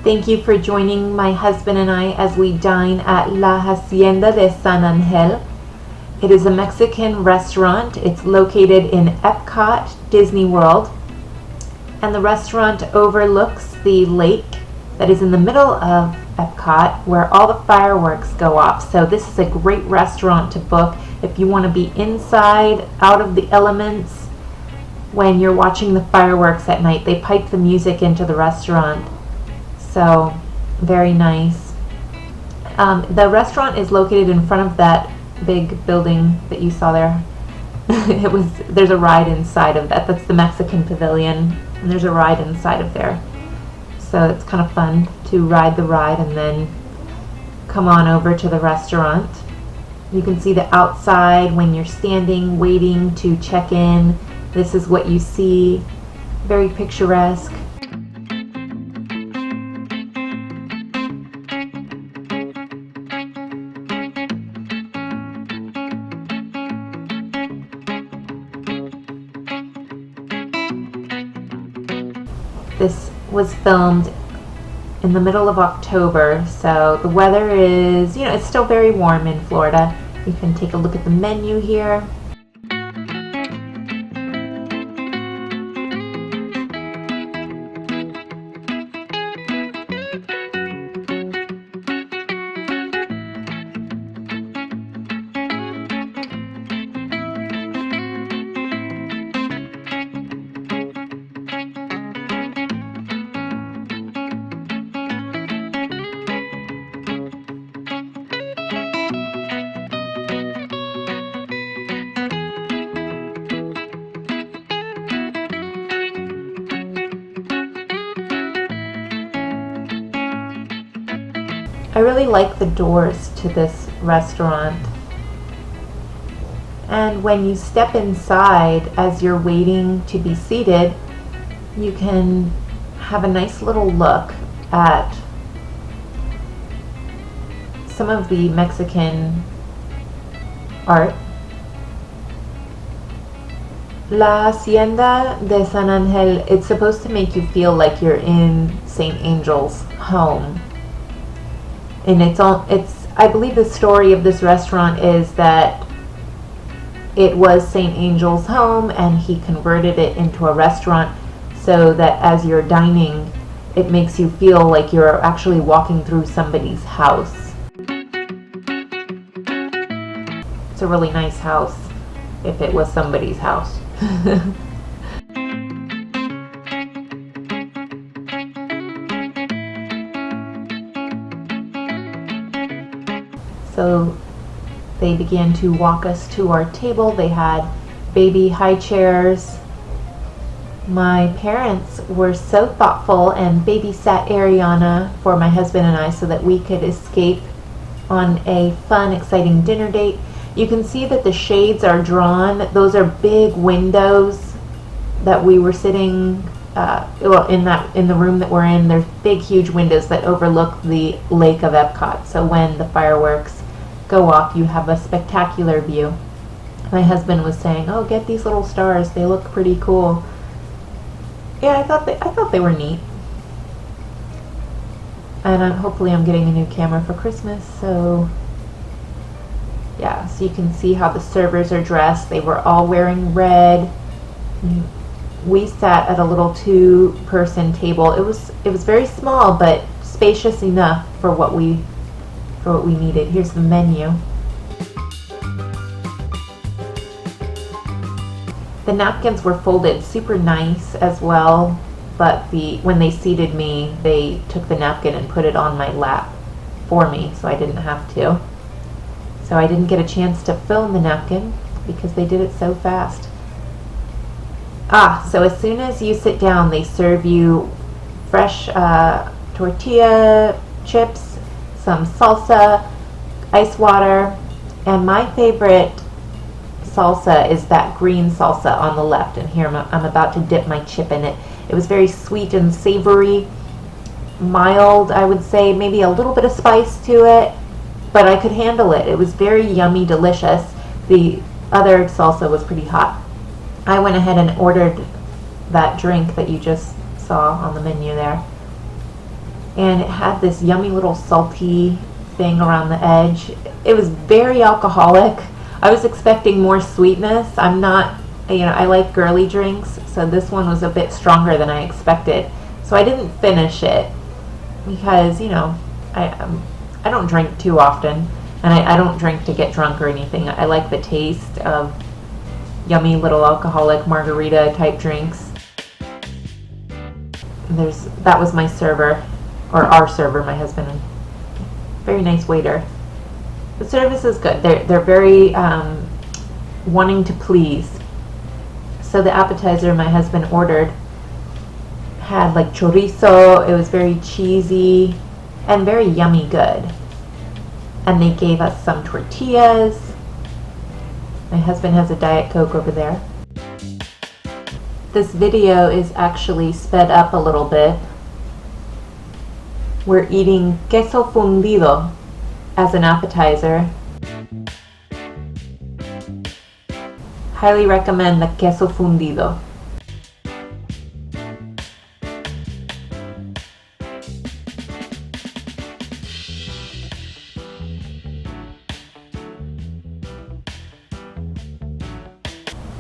Thank you for joining my husband and I as we dine at La Hacienda de San Angel. It is a Mexican restaurant. It's located in Epcot, Disney World. And the restaurant overlooks the lake that is in the middle of Epcot where all the fireworks go off. So this is a great restaurant to book if you want to be inside, out of the elements when you're watching the fireworks at night. They pipe the music into the restaurant. So very nice. The restaurant is located in front of that big building that you saw there. There's a ride inside of that. That's the Mexican pavilion, and there's a ride inside of there. So it's kind of fun to ride the ride and then come on over to the restaurant. You can see the outside when you're standing waiting to check in. This is what you see. Very picturesque. This was filmed in the middle of October, so the weather is, it's still very warm in Florida. You can take a look at the menu here. I really like the doors to this restaurant. And when you step inside as you're waiting to be seated, you can have a nice little look at some of the Mexican art. La Hacienda de San Angel, it's supposed to make you feel like you're in St. Angel's home. And I believe the story of this restaurant is that it was St. Angel's home and he converted it into a restaurant so that as you're dining, it makes you feel like you're actually walking through somebody's house. It's a really nice house if it was somebody's house. So they began to walk us to our table. They had baby high chairs. My parents were so thoughtful and babysat Ariana for my husband and I so that we could escape on a fun, exciting dinner date. You can see that the shades are drawn. Those are big windows that we were sitting in the room that we're in. There's big, huge windows that overlook the lake of Epcot. So when the fireworks go off, you have a spectacular view. My husband was saying, "Oh, get these little stars. They look pretty cool." Yeah, I thought they were neat. And hopefully I'm getting a new camera for Christmas, so yeah, so you can see how the servers are dressed. They were all wearing red. We sat at a little two-person table. It was very small, but spacious enough for what we needed. Here's the menu. The napkins were folded super nice as well, but when they seated me, they took the napkin and put it on my lap for me, so I didn't have to. So I didn't get a chance to film the napkin because they did it so fast. So as soon as you sit down, they serve you fresh tortilla chips, some salsa, ice water, and my favorite salsa is that green salsa on the left, and here I'm about to dip my chip in it. It was very sweet and savory, mild, I would say, maybe a little bit of spice to it, but I could handle it. It was very yummy, delicious. The other salsa was pretty hot. I went ahead and ordered that drink that you just saw on the menu there. and it had this yummy little salty thing around the edge. It was very alcoholic. I was expecting more sweetness. I'm not, I like girly drinks, so this one was a bit stronger than I expected. So I didn't finish it because, I don't drink too often, and I don't drink to get drunk or anything. I like the taste of yummy little alcoholic margarita type drinks. That was my server, or our server, my husband. Very nice waiter. The service is good. They're very wanting to please. So the appetizer my husband ordered had like chorizo. It was very cheesy and very yummy good. And they gave us some tortillas. My husband has a Diet Coke over there. This video is actually sped up a little bit. We're eating queso fundido as an appetizer. Highly recommend the queso fundido.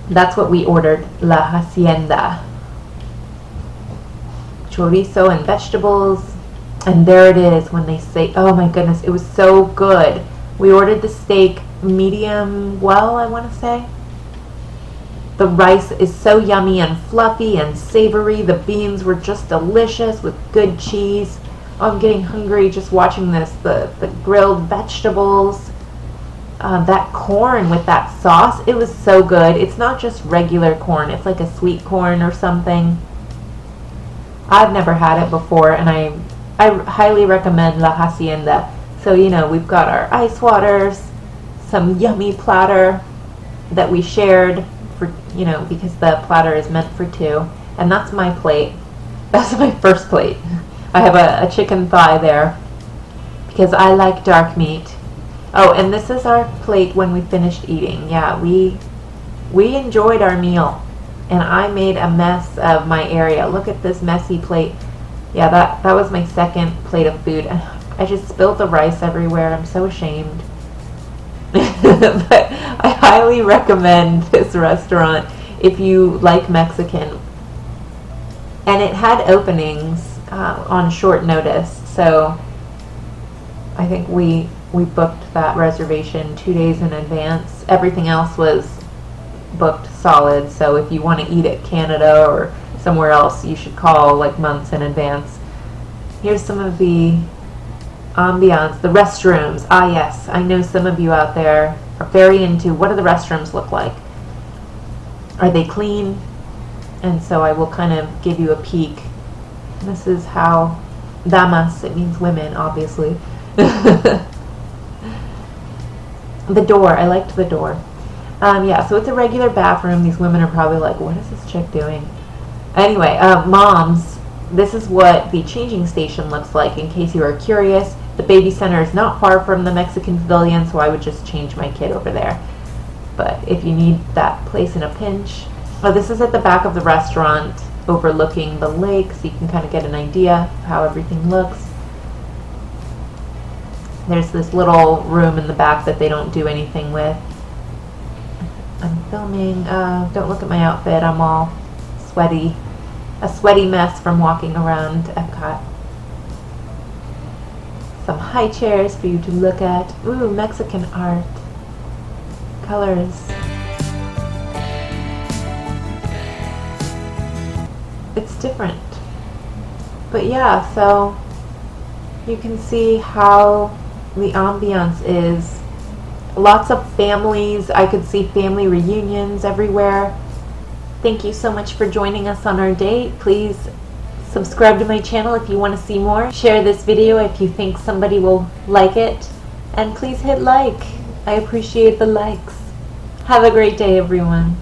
That's what we ordered, La Hacienda. Chorizo and vegetables. And there it is when they say, oh my goodness, it was so good. We ordered the steak medium well, I want to say. The rice is so yummy and fluffy and savory. The beans were just delicious with good cheese. Oh, I'm getting hungry just watching this. The grilled vegetables. That corn with that sauce, it was so good. It's not just regular corn. It's like a sweet corn or something. I've never had it before, and I highly recommend La Hacienda. So, we've got our ice waters, some yummy platter that we shared for, because the platter is meant for two. And that's my plate. That's my first plate. I have a chicken thigh there because I like dark meat. Oh, and this is our plate when we finished eating. Yeah, we enjoyed our meal, and I made a mess of my area. Look at this messy plate. Yeah, that was my second plate of food. I just spilled the rice everywhere. I'm so ashamed. But I highly recommend this restaurant if you like Mexican. And it had openings on short notice, so I think we booked that reservation 2 days in advance. Everything else was booked solid, so if you want to eat at Canada or somewhere else, you should call like months in advance. Here's some of the ambiance, the restrooms. Ah yes, I know some of you out there are very into what do the restrooms look like. Are they clean? And so I will kind of give you a peek. This is how, damas, it means women, obviously. The door, I liked the door. Yeah, so it's a regular bathroom. These women are probably like, what is this chick doing? Anyway, moms, this is what the changing station looks like in case you are curious. The baby center is not far from the Mexican pavilion, so I would just change my kid over there. But if you need that place in a pinch. Oh, this is at the back of the restaurant overlooking the lake, so you can kind of get an idea of how everything looks. There's this little room in the back that they don't do anything with. I'm filming. Don't look at my outfit. I'm all sweaty. A sweaty mess from walking around Epcot. Some high chairs for you to look at. Ooh, Mexican art. Colors. It's different. But yeah, so you can see how the ambiance is. Lots of families. I could see family reunions everywhere. Thank you so much for joining us on our date. Please subscribe to my channel if you want to see more. Share this video if you think somebody will like it. And please hit like. I appreciate the likes. Have a great day, everyone.